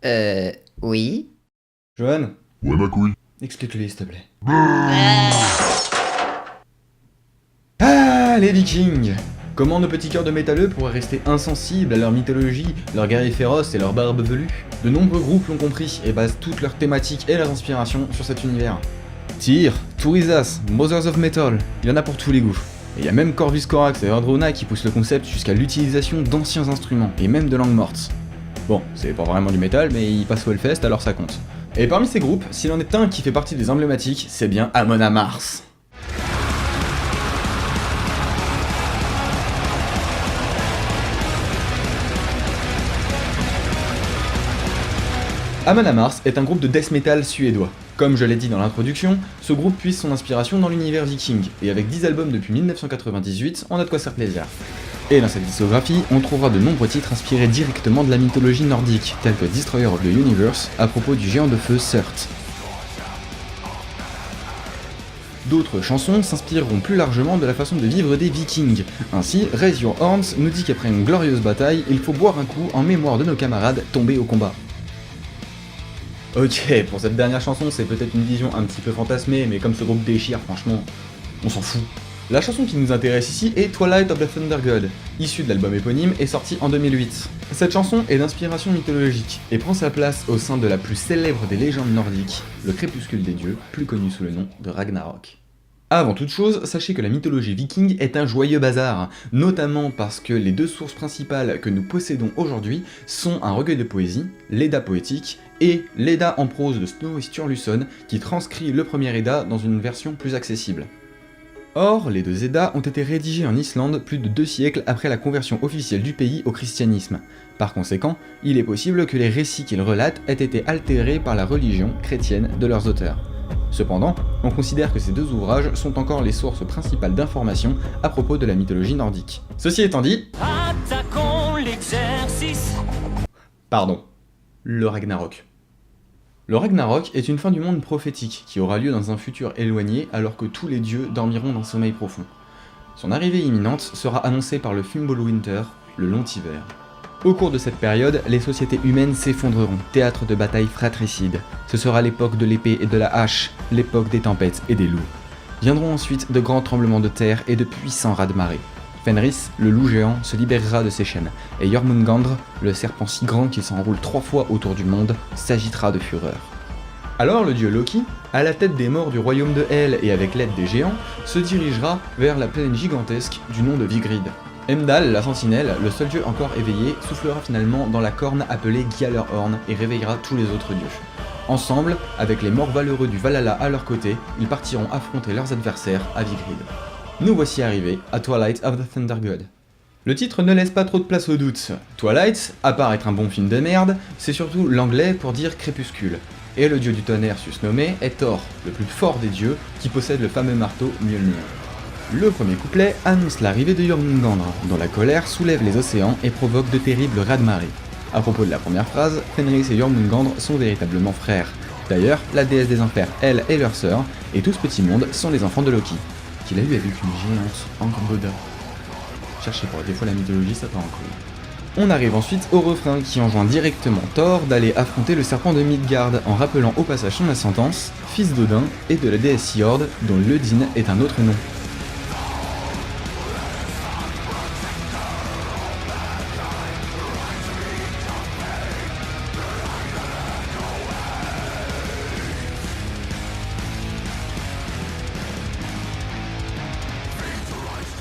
Oui. Johan, Ouais, ma couille. explique-lui s'il te plaît. Ah, les Vikings! Comment nos petits cœurs de métalleux pourraient rester insensibles à leur mythologie, leurs guerriers féroces et leurs barbes velues? De nombreux groupes l'ont compris et basent toutes leurs thématiques et leurs inspirations sur cet univers. Tyr, Tourizas, Mothers of Metal, il y en a pour tous les goûts. Et il y a même Corvus Corax et Erdrona qui poussent le concept jusqu'à l'utilisation d'anciens instruments, et même de langues mortes. Bon, c'est pas vraiment du métal, mais il passe au Hellfest alors ça compte. Et parmi ces groupes, s'il en est un qui fait partie des emblématiques, c'est bien Amon Amarth. Amon Amarth est un groupe de death metal suédois. Comme je l'ai dit dans l'introduction, ce groupe puise son inspiration dans l'univers viking, et avec 10 albums depuis 1998, on a de quoi se faire plaisir. Et dans cette discographie, on trouvera de nombreux titres inspirés directement de la mythologie nordique, tels que Destroyer of the Universe, à propos du géant de feu Surt. D'autres chansons s'inspireront plus largement de la façon de vivre des vikings. Ainsi, Raise Your Horns nous dit qu'après une glorieuse bataille, il faut boire un coup en mémoire de nos camarades tombés au combat. Ok, pour cette dernière chanson, c'est peut-être une vision un petit peu fantasmée, mais comme ce groupe déchire, franchement, on s'en fout. La chanson qui nous intéresse ici est Twilight of the Thunder God, issue de l'album éponyme et sortie en 2008. Cette chanson est d'inspiration mythologique, et prend sa place au sein de la plus célèbre des légendes nordiques, le crépuscule des dieux, plus connu sous le nom de Ragnarok. Avant toute chose, sachez que la mythologie viking est un joyeux bazar, notamment parce que les deux sources principales que nous possédons aujourd'hui sont un recueil de poésie, l'Edda poétique, et l'Edda en prose de Snorri Sturluson, qui transcrit le premier Edda dans une version plus accessible. Or, les deux Eddas ont été rédigés en Islande plus de 2 siècles après la conversion officielle du pays au christianisme. Par conséquent, il est possible que les récits qu'ils relatent aient été altérés par la religion chrétienne de leurs auteurs. Cependant, on considère que ces deux ouvrages sont encore les sources principales d'informations à propos de la mythologie nordique. Ceci étant dit... Attaquons l'exercice. Pardon. Le Ragnarok. Le Ragnarok est une fin du monde prophétique qui aura lieu dans un futur éloigné alors que tous les dieux dormiront d'un sommeil profond. Son arrivée imminente sera annoncée par le Fimbulwinter, le long hiver. Au cours de cette période, les sociétés humaines s'effondreront, théâtre de batailles fratricides. Ce sera l'époque de l'épée et de la hache, l'époque des tempêtes et des loups. Viendront ensuite de grands tremblements de terre et de puissants raz-de-marée. Fenris, le loup géant, se libérera de ses chaînes, et Jormungandr, le serpent si grand qu'il s'enroule 3 fois autour du monde, s'agitera de fureur. Alors le dieu Loki, à la tête des morts du royaume de Hel et avec l'aide des géants, se dirigera vers la plaine gigantesque du nom de Vigrid. Heimdall, la sentinelle, le seul dieu encore éveillé, soufflera finalement dans la corne appelée Gjallarhorn et réveillera tous les autres dieux. Ensemble, avec les morts valeureux du Valhalla à leur côté, ils partiront affronter leurs adversaires à Vigrid. Nous voici arrivés à Twilight of the Thunder God. Le titre ne laisse pas trop de place au doute. Twilight, à part être un bon film de merde, c'est surtout l'anglais pour dire crépuscule. Et le dieu du tonnerre susnommé est Thor, le plus fort des dieux, qui possède le fameux marteau Mjolnir. Le premier couplet annonce l'arrivée de Jormungandr, dont la colère soulève les océans et provoque de terribles raz-de-marée. À propos de la première phrase, Fenris et Jormungandr sont véritablement frères. D'ailleurs, la déesse des enfers, elle et leur sœur, et tout ce petit monde sont les enfants de Loki, qu'il a eu avec une géante Angrboda. Cherchez pas, des fois la mythologie ça part en couille. On arrive ensuite au refrain qui enjoint directement Thor d'aller affronter le serpent de Midgard en rappelant au passage son ascendance, fils d'Odin et de la déesse Fjord, dont Ledin est un autre nom.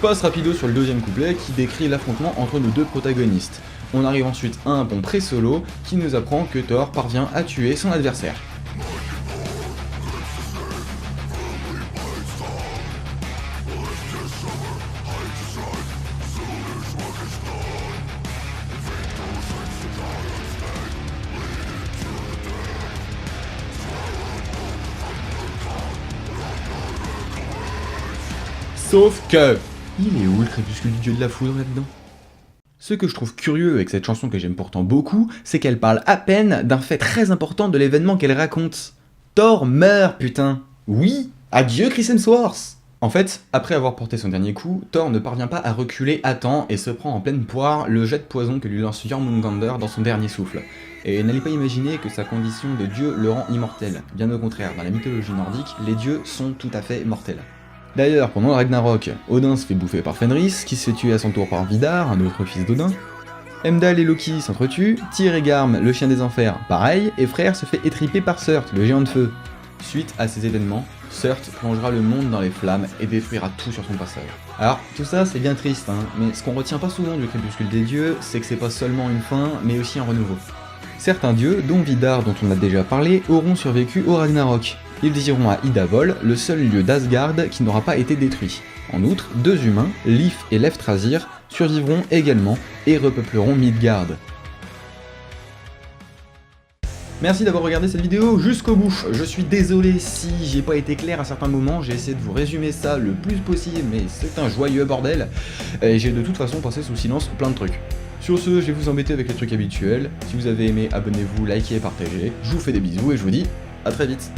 Passe rapido sur le deuxième couplet qui décrit l'affrontement entre nos deux protagonistes. On arrive ensuite à un pont pré-solo qui nous apprend que Thor parvient à tuer son adversaire. Sauf que... il est où le crépuscule du dieu de la foudre là-dedans? Ce que je trouve curieux avec cette chanson que j'aime pourtant beaucoup, c'est qu'elle parle à peine d'un fait très important de l'événement qu'elle raconte. Thor meurt, putain. Oui, adieu Chris Hemsworth. En fait, après avoir porté son dernier coup, Thor ne parvient pas à reculer à temps et se prend en pleine poire le jet de poison que lui lance Jormungandr dans son dernier souffle. Et n'allez pas imaginer que sa condition de dieu le rend immortel, bien au contraire, dans la mythologie nordique, les dieux sont tout à fait mortels. D'ailleurs, pendant le Ragnarok, Odin se fait bouffer par Fenris, qui se fait tuer à son tour par Vidar, un autre fils d'Odin. Heimdall et Loki s'entretuent, Tyr et Garm, le chien des enfers, pareil, et Freyr se fait étriper par Surt, le géant de feu. Suite à ces événements, Surt plongera le monde dans les flammes et détruira tout sur son passage. Alors, tout ça c'est bien triste, mais ce qu'on retient pas souvent du crépuscule des dieux, c'est que c'est pas seulement une fin, mais aussi un renouveau. Certains dieux, dont Vidar dont on a déjà parlé, auront survécu au Ragnarok. Ils iront à Idavol, le seul lieu d'Asgard qui n'aura pas été détruit. En outre, 2 humains, Lif et Leftrasir, survivront également et repeupleront Midgard. Merci d'avoir regardé cette vidéo jusqu'au bout. Je suis désolé si j'ai pas été clair à certains moments, j'ai essayé de vous résumer ça le plus possible, mais c'est un joyeux bordel. Et j'ai de toute façon passé sous silence plein de trucs. Sur ce, je vais vous embêter avec les trucs habituels. Si vous avez aimé, abonnez-vous, likez et partagez. Je vous fais des bisous et je vous dis à très vite.